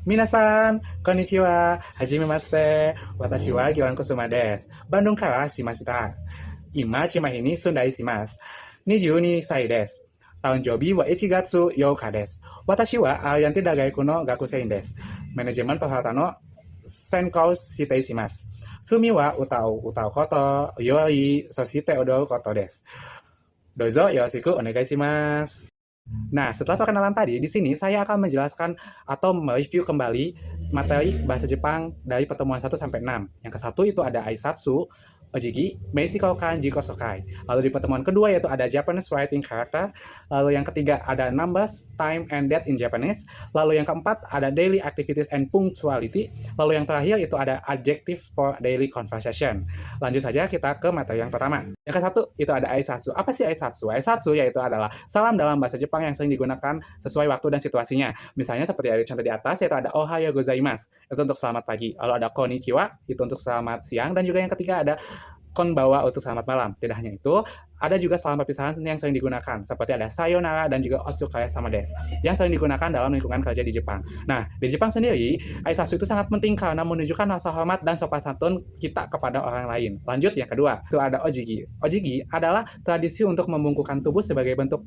Minasan, konnichiwa, hajime mashite, watashi wa Gilan Kusuma desu. Bandung kara shimashita. Ima chimahi ni sundai shimasu. 22 歳です。誕生日は1月8日です。私はアーヤンティ大学の学生です。マネジメントハタの専攻しています。趣味は歌うこと、よりそして踊ることです。どうぞよろしくお願いします。Nah, setelah perkenalan tadi, di sini saya akan menjelaskan atau mereview kembali materi bahasa Jepang dari pertemuan 1 sampai 6. Yang ke-1 itu ada Aisatsu, Ojigi, Meishiko Kanji Kosokai. Lalu di pertemuan kedua yaitu ada Japanese Writing Character. Lalu yang ketiga ada Numbers, Time, and Date in Japanese. Lalu yang keempat ada Daily Activities and Punctuality. Lalu yang terakhir itu ada Adjective for Daily Conversation. Lanjut saja kita ke materi yang pertama. Yang ke-1 itu ada Aisatsu. Apa sih Aisatsu? Aisatsu yaitu adalah salam dalam bahasa Jepang yang sering digunakan sesuai waktu dan situasinya. Misalnya seperti ada contoh di atas yaitu ada Ohayo gozaimasu. Itu untuk selamat pagi. Lalu ada Konnichiwa, itu untuk selamat siang. Dan juga yang ketiga ada konbawa untuk selamat malam. Tidak hanya itu, ada juga salam perpisahan yang sering digunakan, seperti ada sayonara dan juga otsukare sama desu, yang sering digunakan dalam lingkungan kerja di Jepang. Nah, di Jepang sendiri, aisatsu itu sangat penting karena menunjukkan rasa hormat dan sopan santun kita kepada orang lain. Lanjut, yang kedua, itu ada ojigi. Ojigi adalah tradisi untuk membungkukkan tubuh sebagai bentuk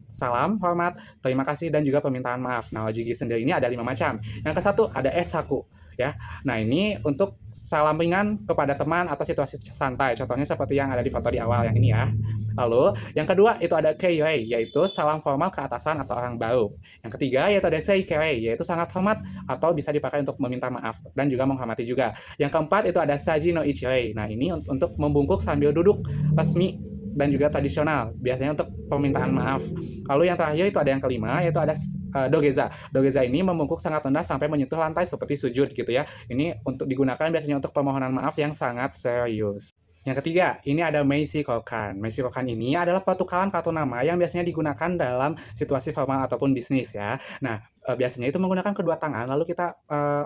salam, hormat, terima kasih, dan juga permintaan maaf. Nah, ojigi sendiri ini ada 5 macam. Yang ke-1 ada esaku. Ya, nah ini untuk salam ringan kepada teman atau situasi santai. Contohnya seperti yang ada di foto di awal yang ini ya. Lalu yang kedua itu ada keirei, yaitu salam formal ke atasan atau orang baru. Yang ketiga yaitu ada seikirei, yaitu sangat hormat atau bisa dipakai untuk meminta maaf dan juga menghormati juga. Yang keempat itu ada saji no ichirei. Nah ini untuk membungkuk sambil duduk resmi dan juga tradisional, biasanya untuk permintaan maaf. Lalu yang terakhir itu ada yang kelima, yaitu ada dogeza. Dogeza ini membungkuk sangat rendah sampai menyentuh lantai seperti sujud gitu ya. Ini untuk digunakan biasanya untuk permohonan maaf yang sangat serius. Yang ketiga, ini ada meishikokan. Meishikokan ini adalah pertukaran kartu nama yang biasanya digunakan dalam situasi formal ataupun bisnis ya. Nah, biasanya itu menggunakan kedua tangan, lalu kita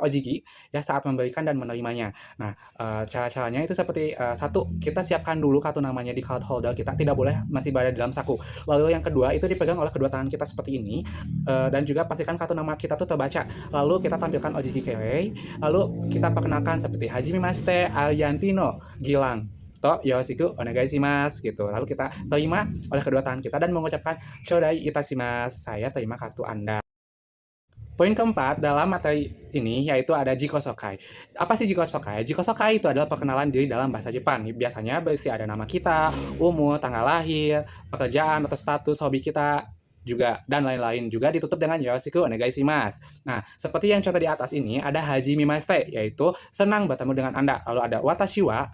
ojigi ya saat memberikan dan menerimanya. Nah, cara-caranya itu seperti satu, kita siapkan dulu kartu namanya di card holder kita, tidak boleh masih berada di dalam saku. Lalu yang kedua, itu dipegang oleh kedua tangan kita seperti ini, dan juga pastikan kartu nama kita tuh terbaca. Lalu kita tampilkan ojigi kerei, lalu kita perkenalkan seperti Hajime Mashite, Ariantino, Gilang. To yoroshiku onegai shimasu gitu. Lalu kita terima oleh kedua tangan kita dan mengucapkan chodai itashimasu. Saya terima kartu Anda. Poin keempat dalam materi ini yaitu ada jikosokai. Apa sih jikosokai? Jikosokai itu adalah perkenalan diri dalam bahasa Jepang. Biasanya berisi ada nama kita, umur, tanggal lahir, pekerjaan atau status hobi kita juga dan lain-lain. Juga ditutup dengan yoroshiku onegai shimasu. Nah, seperti yang contoh di atas ini ada hajime mashite yaitu senang bertemu dengan Anda. Lalu ada watashi wa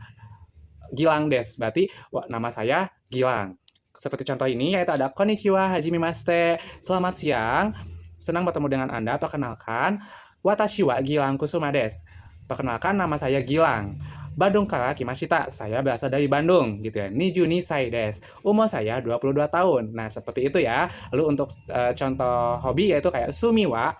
Gilang des, berarti nama saya Gilang. Seperti contoh ini yaitu ada konnichiwa, hajime mashite, selamat siang, senang bertemu dengan Anda, perkenalkan, watashi wa Gilang Kusuma des. Perkenalkan nama saya Gilang. Bandung kara kimashita, saya berasal dari Bandung gitu ya. Nijuni sai des. Umur saya 22 tahun. Nah, seperti itu ya. Lalu untuk contoh hobi yaitu kayak sumiwa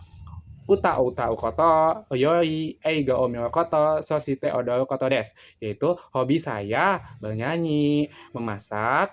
uta koto, yoi, eiga omyo koto, sosite odoru koto des. Yaitu hobi saya bernyanyi, memasak,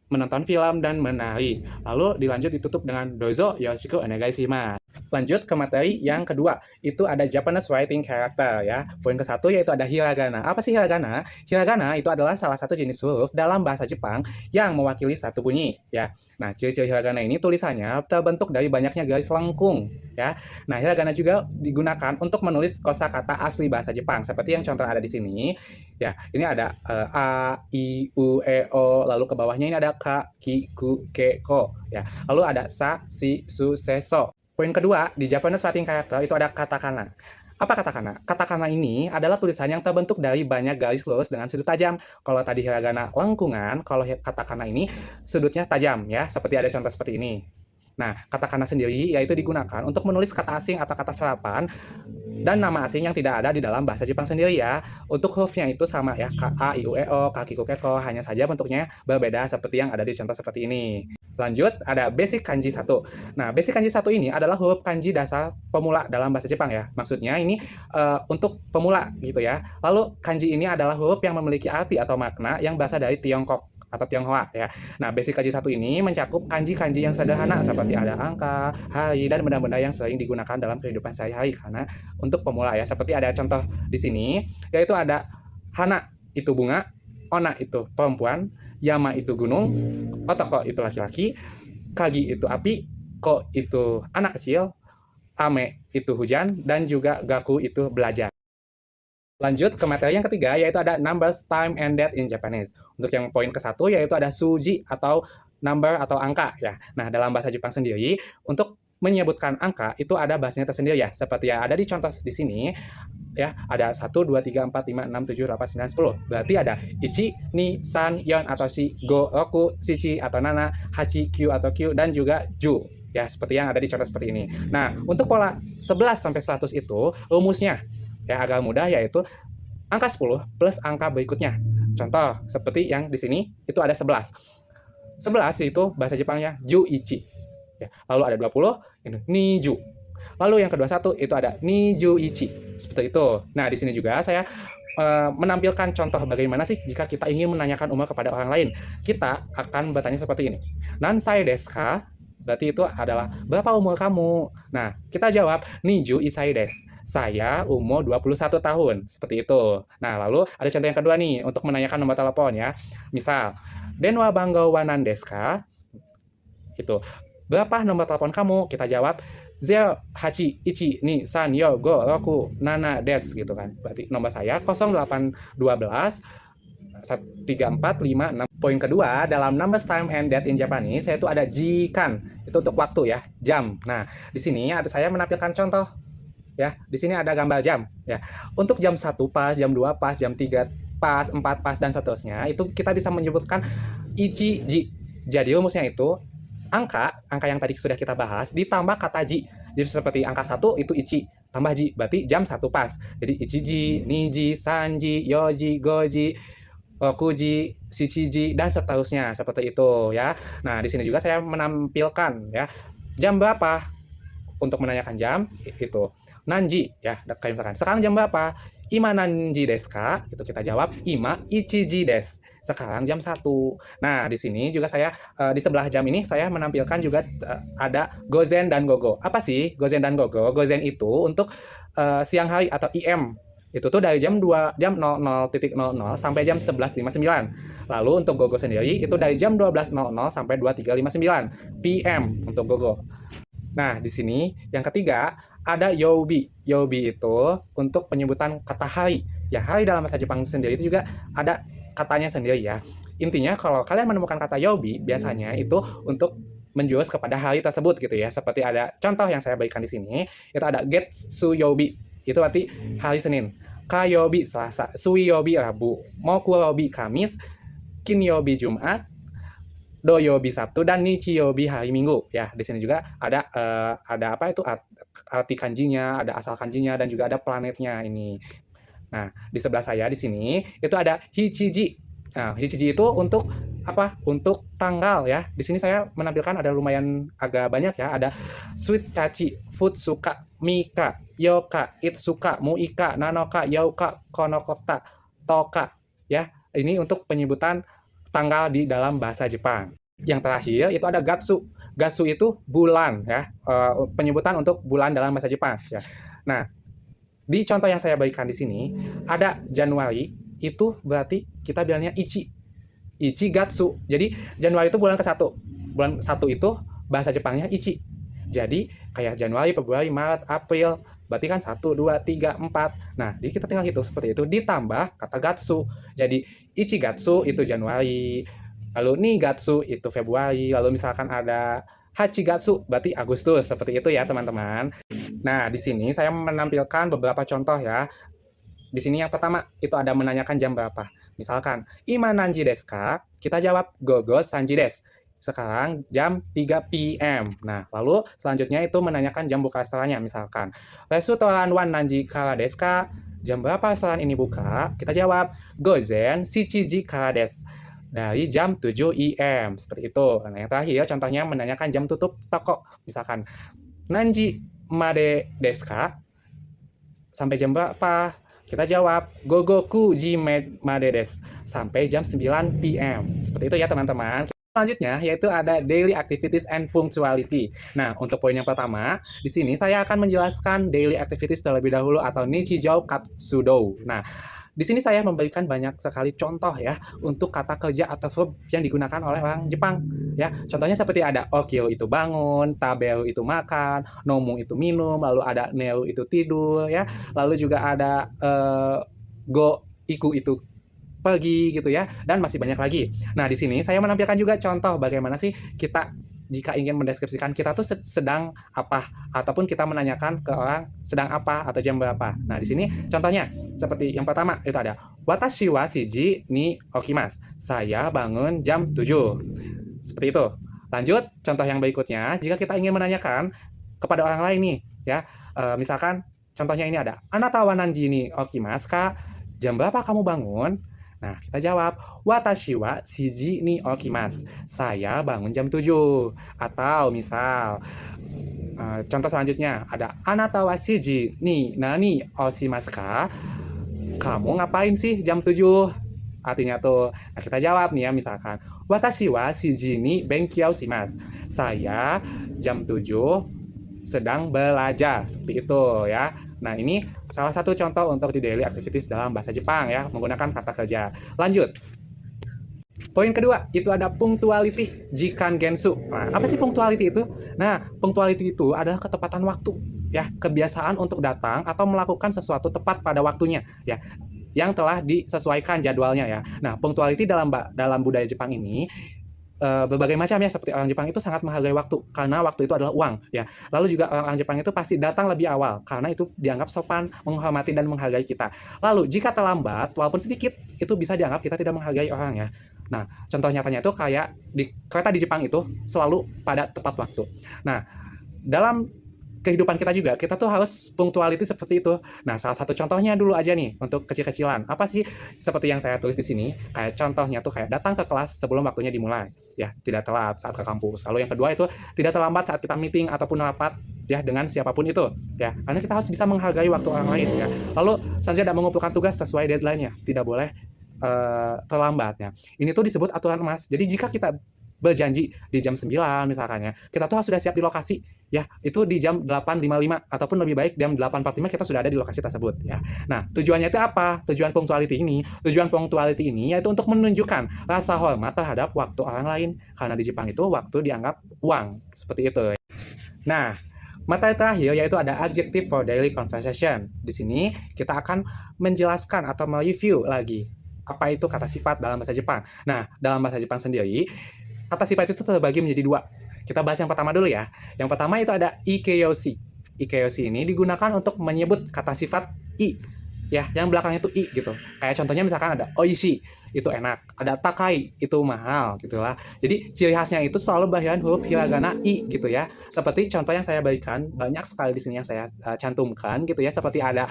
menonton film, dan menari. Lalu dilanjut ditutup dengan dozo yoroshiku onegai shimasu. Lanjut ke materi yang kedua, itu ada Japanese Writing Character ya. Poin ke-1 yaitu ada hiragana. Apa sih hiragana? Hiragana itu adalah salah satu jenis huruf dalam bahasa Jepang yang mewakili satu bunyi ya. Nah, ciri-ciri hiragana ini tulisannya terbentuk dari banyaknya garis lengkung ya. Nah, hiragana juga digunakan untuk menulis kosakata asli bahasa Jepang seperti yang contoh ada di sini. Ya, ini ada a, i, u, e, o, lalu ke bawahnya ini ada ka, ki, ku, ke, ko ya. Lalu ada sa, si, su, se, so. Poin kedua, di Japanese Writing Character itu ada katakana. Apa katakana? Katakana ini adalah tulisan yang terbentuk dari banyak garis lurus dengan sudut tajam. Kalau tadi hiragana lengkungan, kalau katakana ini sudutnya tajam ya, seperti ada contoh seperti ini. Nah, katakana sendiri yaitu digunakan untuk menulis kata asing atau kata serapan dan nama asing yang tidak ada di dalam bahasa Jepang sendiri ya. Untuk hurufnya itu sama ya, ka, a, i, u, e, o, ka, ki, ku, ke, ko, hanya saja bentuknya berbeda seperti yang ada di contoh seperti ini. Lanjut, ada basic kanji 1. Nah, basic kanji 1 ini adalah huruf kanji dasar pemula dalam bahasa Jepang ya. Maksudnya ini untuk pemula gitu ya. Lalu kanji ini adalah huruf yang memiliki arti atau makna yang berasal dari Tiongkok atau Tionghoa ya. Nah, basic kanji 1 ini mencakup kanji-kanji yang sederhana seperti ada angka, hari, dan benda-benda yang sering digunakan dalam kehidupan sehari-hari karena untuk pemula ya. Seperti ada contoh di sini, yaitu ada hana itu bunga, ona itu perempuan, yama itu gunung, otoko itu laki-laki, kagi itu api, ko itu anak kecil, ame itu hujan, dan juga gaku itu belajar. Lanjut ke materi yang ketiga, yaitu ada numbers, time, and date in Japanese. Untuk yang poin ke-1, yaitu ada suji atau number atau angka ya. Nah, dalam bahasa Jepang sendiri, untuk menyebutkan angka itu ada bahasanya tersendiri ya. Seperti yang ada di contoh di sini, ya ada 1, 2, 3, 4, 5, 6, 7, 8, 9, 10. Berarti ada ichi, ni, san, yon atau shi, go, roku, shichi atau nana, hachi, kyu atau kyu, dan juga ju. Ya, seperti yang ada di contoh seperti ini. Nah, untuk pola 11 sampai 100 itu rumusnya ya agak mudah, yaitu angka 10 plus angka berikutnya. Contoh seperti yang di sini itu ada 11. 11 itu bahasa Jepangnya juichi. Ya, lalu ada 20 ini niju. Lalu yang kedua satu itu ada nijuichi. Seperti itu. Nah, di sini juga saya menampilkan contoh bagaimana sih jika kita ingin menanyakan umur kepada orang lain. Kita akan bertanya seperti ini. Nansai desu ka? Berarti itu adalah berapa umur kamu? Nah, kita jawab niju isai desu. Saya umur 21 tahun. Seperti itu. Nah, lalu ada contoh yang kedua nih untuk menanyakan nomor telepon ya. Misal, denwa banggo wa nan desu ka? Itu. Berapa nomor telepon kamu? Kita jawab 0811235 des gitu kan. Berarti nomor saya 0812 13456. Poin kedua dalam numbers, time, and date in Japanese yaitu ada jikan. Itu untuk waktu ya, jam. Nah, di sini ada saya menampilkan contoh ya. Di sini ada gambar jam ya. Untuk jam 1 pas, jam 2 pas, jam 3 pas, 4 pas, dan seterusnya itu kita bisa menyebutkan ichi ji. Jadi rumusnya itu angka yang tadi sudah kita bahas ditambah kata ji. Jadi seperti angka 1 itu ichi tambah ji, berarti jam 1 pas. Jadi ichiji, niji, sanji, yoji, goji, okuji, shichiji, dan seterusnya seperti itu ya. Nah, di sini juga saya menampilkan ya jam berapa untuk menanyakan jam itu nanji ya. Kayak misalkan sekarang jam berapa? Ima nanji desu ka? Itu kita jawab ima ichiji desu. Sekarang jam 1. Nah, di sini juga saya di sebelah jam ini saya menampilkan juga ada gozen dan gogo. Apa sih gozen dan gogo? Gozen itu untuk siang hari atau IM. Itu tuh dari jam 2 jam 00.00 sampai jam 11.59. Lalu untuk gogo sendiri itu dari jam 12.00 sampai 23.59 PM untuk gogo. Nah, di sini yang ketiga ada yobi. Yobi itu untuk penyebutan kata hari. Ya, hari dalam bahasa Jepang sendiri itu juga ada katanya sendiri ya. Intinya kalau kalian menemukan kata yobi, biasanya itu untuk menjurus kepada hari tersebut gitu ya. Seperti ada contoh yang saya berikan di sini, itu ada getsu yobi. Itu berarti hari Senin. Kayobi Selasa, suiyobi Rabu, mokuyobi Kamis, kinyobi Jumat, doyobi Sabtu, dan nichiyobi hari Minggu ya. Di sini juga ada apa itu arti kanjinya, ada asal kanjinya, dan juga ada planetnya ini. Nah, di sebelah saya di sini itu ada hichiji. Nah, hichiji itu untuk apa? Untuk tanggal ya. Di sini saya menampilkan ada lumayan agak banyak ya. Ada suichachi, futsuka, mika, yoka, itsuka, muika, nanoka, yauka, konokota, toka ya. Ini untuk penyebutan tanggal di dalam bahasa Jepang. Yang terakhir itu ada gatsu. Gatsu itu bulan ya. Penyebutan untuk bulan dalam bahasa Jepang ya. Nah, di contoh yang saya berikan di sini ada Januari, itu berarti kita bilangnya ichi. Ichi gatsu. Jadi Januari itu bulan ke-1. Bulan 1 itu bahasa Jepangnya ichi. Jadi kayak Januari, Februari, Maret, April, berarti kan 1, 2, 3, 4. Nah, jadi kita tinggal hitung seperti itu ditambah kata gatsu. Jadi ichi gatsu itu Januari. Lalu nigatsu itu Februari. Lalu misalkan ada hachigatsu berarti Agustus. Seperti itu ya, teman-teman. Nah, di sini saya menampilkan beberapa contoh ya. Di sini yang pertama itu ada menanyakan jam berapa. Misalkan, ima nanji desu ka? Kita jawab gogo sanji desu. Sekarang jam 3 PM. Nah, lalu selanjutnya itu menanyakan jam buka restorannya. Misalkan, restoran wan nanji kara desu ka? Jam berapa restoran ini buka? Kita jawab gozen shichiji kara desu. dari jam 7 IM, seperti itu. Nah, yang terakhir contohnya menanyakan jam tutup toko, misalkan Nanji made desu ka? Sampai jam berapa? Kita jawab Gogoku ji made desu. Sampai jam 9 PM. Seperti itu ya teman-teman. Selanjutnya yaitu ada daily activities and punctuality. Nah, untuk poin yang pertama, di sini saya akan menjelaskan daily activities terlebih dahulu atau Nichijou Katsudo. Nah, di sini saya memberikan banyak sekali contoh ya untuk kata kerja atau verb yang digunakan oleh orang Jepang ya. Contohnya seperti ada okyo itu bangun, taberu itu makan, nomu itu minum, lalu ada neru itu tidur ya. Lalu juga ada go iku itu pergi gitu ya, dan masih banyak lagi. Nah, di sini saya menampilkan juga contoh bagaimana sih kita jika ingin mendeskripsikan kita tuh sedang apa, ataupun kita menanyakan ke orang sedang apa atau jam berapa. Nah, di sini contohnya seperti yang pertama itu ada watashi wa shiji ni okimasu. Saya bangun jam 7. Seperti itu. Lanjut, contoh yang berikutnya, jika kita ingin menanyakan kepada orang lain nih, ya, misalkan contohnya ini ada anata wa nanji ni okimasu ka? Jam berapa kamu bangun? Nah, kita jawab, watashi wa shiji ni okimasu. Saya bangun jam 7. Atau misal, contoh selanjutnya ada anata wa shiji ni nani oshimasu ka? Kamu ngapain sih jam 7? Artinya tuh, nah kita jawab nih ya misalkan, watashi wa shiji ni benkyou shimasu. Saya jam 7 sedang belajar, seperti itu ya. Nah, ini salah satu contoh untuk di daily activities dalam bahasa Jepang ya, menggunakan kata kerja. Lanjut. Poin kedua, itu ada punctuality jikan gensu. Nah, apa sih punctuality itu? Nah, punctuality itu adalah ketepatan waktu ya, kebiasaan untuk datang atau melakukan sesuatu tepat pada waktunya ya, yang telah disesuaikan jadwalnya ya. Nah, punctuality dalam budaya Jepang ini berbagai macam ya, seperti orang Jepang itu sangat menghargai waktu karena waktu itu adalah uang ya. Lalu juga orang Jepang itu pasti datang lebih awal karena itu dianggap sopan, menghormati dan menghargai kita. Lalu jika terlambat walaupun sedikit itu bisa dianggap kita tidak menghargai orang ya. Nah, contoh nyatanya itu kayak di kereta di Jepang itu selalu pada tepat waktu. Nah, dalam kehidupan kita juga, kita tuh harus punctuality seperti itu. Nah, salah satu contohnya dulu aja nih, untuk kecil-kecilan. Apa sih? Seperti yang saya tulis di sini, kayak contohnya tuh kayak datang ke kelas sebelum waktunya dimulai. Ya, tidak telat saat ke kampus. Lalu yang kedua itu, tidak terlambat saat kita meeting ataupun rapat ya dengan siapapun itu. Ya, karena kita harus bisa menghargai waktu orang lain ya. Lalu, selanjutnya tidak mengumpulkan tugas sesuai deadline-nya. Tidak boleh terlambat ya. Ini tuh disebut aturan emas. Jadi jika kita berjanji di jam 9 misalkan ya, kita tuh harus sudah siap di lokasi ya, itu di jam 8.55 ataupun lebih baik jam 8.45 kita sudah ada di lokasi tersebut ya. Nah, tujuannya itu apa? Tujuan punctuality ini yaitu untuk menunjukkan rasa hormat terhadap waktu orang lain, karena di Jepang itu waktu dianggap uang, seperti itu. Nah, materi terakhir yaitu ada adjective for daily conversation. Di sini kita akan menjelaskan atau mereview lagi apa itu kata sifat dalam bahasa Jepang. Nah, dalam bahasa Jepang sendiri, kata sifat itu terbagi menjadi dua. Kita bahas yang pertama dulu ya. Yang pertama itu ada ikeyoshi. Ikeyoshi ini digunakan untuk menyebut kata sifat i ya, yang belakangnya itu i gitu. Kayak contohnya misalkan ada oishi, itu enak. Ada takai, itu mahal gitu lah. Jadi ciri khasnya itu selalu bagian huruf hiragana i gitu ya. Seperti contoh yang saya berikan, banyak sekali di sini yang saya cantumkan gitu ya. Seperti ada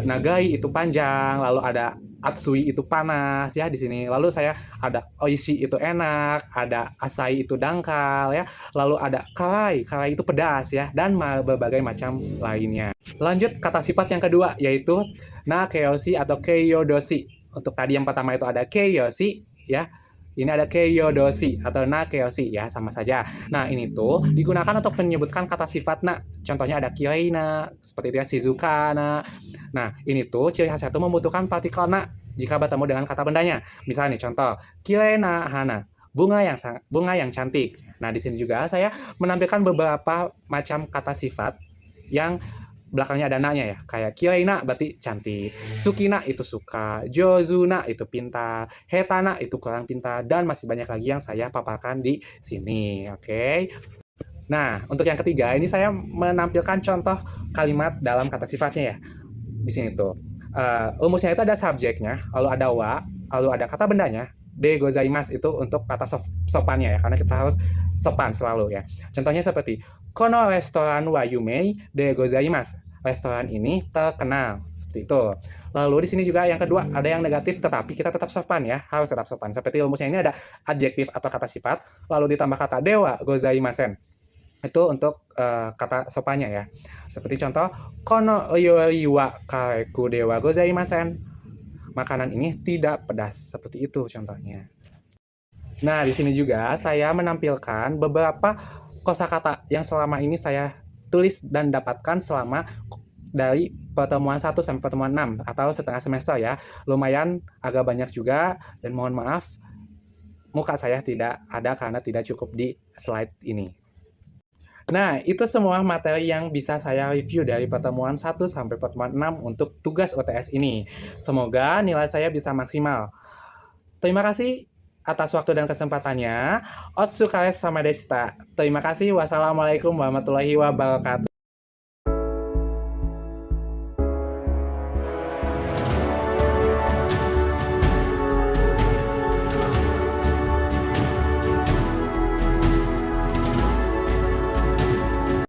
nagai itu panjang, lalu ada atsui itu panas ya di sini. Lalu saya ada oishi itu enak, ada asai itu dangkal ya. Lalu ada karai, karai itu pedas ya, dan berbagai macam lainnya. Lanjut kata sifat yang kedua yaitu nakeyoshi atau keiyodoshi. Untuk tadi yang pertama itu ada keiyoshi ya. Ini ada keiyodoshi atau nakeyoshi ya, sama saja. Nah, ini tuh digunakan untuk menyebutkan kata sifat na. Contohnya ada kirei na, seperti itu ya, shizuka na. Nah, ini tuh ciri khasnya tuh membutuhkan partikel na jika bertemu dengan kata bendanya. Misalnya nih contoh, kirei na hana, bunga yang cantik. Nah, di sini juga saya menampilkan beberapa macam kata sifat yang belakangnya ada na-nya ya, kayak kireina berarti cantik, sukina itu suka, jozuna itu pintar, hetana itu kurang pintar, dan masih banyak lagi yang saya paparkan di sini. Oke. Nah, untuk yang ketiga ini saya menampilkan contoh kalimat dalam kata sifatnya ya. Di sini tuh. Rumusnya itu ada subjeknya, lalu ada wa, lalu ada kata bendanya. De gozaimasu itu untuk kata sopannya ya, karena kita harus sopan selalu ya. Contohnya seperti kono restoran wa yumei de gozaimasu. restoran ini terkenal, seperti itu. Lalu di sini juga yang kedua ada yang negatif, tetapi kita tetap sopan ya, harus tetap sopan. Seperti rumusnya ini ada adjektif atau kata sifat, lalu ditambah kata dewa gozaimasen. Itu untuk kata sopannya ya. Seperti contoh, kono yori wa kareku dewa gozaimasen. Makanan ini tidak pedas, seperti itu contohnya. Nah, di sini juga saya menampilkan beberapa kosakata yang selama ini saya tulis dan dapatkan selama dari pertemuan 1 sampai pertemuan 6 atau setengah semester ya. Lumayan agak banyak juga dan mohon maaf muka saya tidak ada karena tidak cukup di slide ini. Nah, itu semua materi yang bisa saya review dari pertemuan 1 sampai pertemuan 6 untuk tugas UTS ini. Semoga nilai saya bisa maksimal. Terima kasih atas waktu dan kesempatannya. Otsukares sama deshita. Terima kasih. Wassalamualaikum warahmatullahi wabarakatuh.